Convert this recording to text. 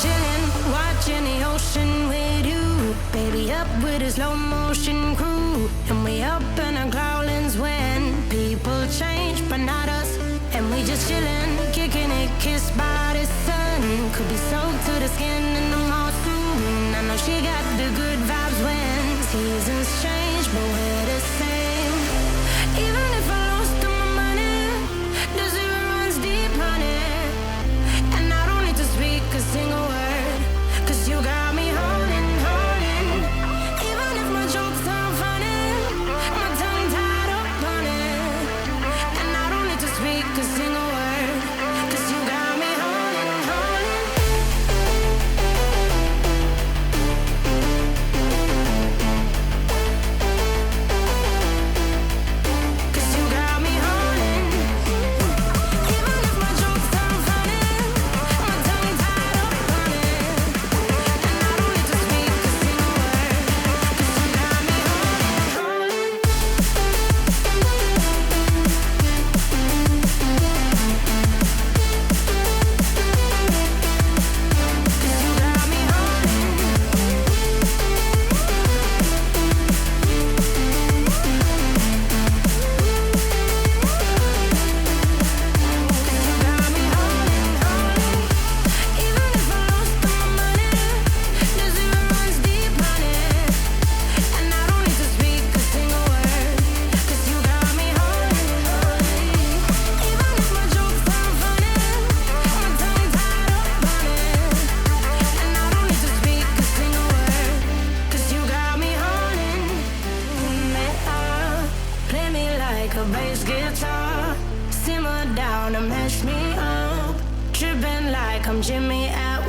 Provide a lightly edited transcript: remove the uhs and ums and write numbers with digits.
chillin', watching the ocean with you. Baby, up with a slow motion crew. And we up in our growlings when people change, but not us. And we just chillin', kicking it, kissed by the sun. Could be soaked to the skin in the mall soon. I know she got the good vibes when seasons change, but we're the same. Even if I lost all my money, the zero runs deep, honey. And I don't need to speak a single word, 'cause you got me holding, holding. Even if my jokes aren't funny, my tongue tied up on it. And I don't need to speak a single word, 'cause you got me holding, holding. 'Cause you got me holding. Even if my jokes aren't funny, my tongue tied up on it. And I don't need to speak a single word, 'cause you got me holding, holding. 'Cause you got me holding, holding. Even if I lost all my money, the zero runs deep, honey. And I don't need to speak a single word, 'cause you got me holding, holding. Even if my jokes aren't funny, my tongue tied up on it. And I don't need to speak a single word, 'cause you got me holding me up. Play me like a bass guitar, simmer down and mash me up. Tripping like I'm Jimmy at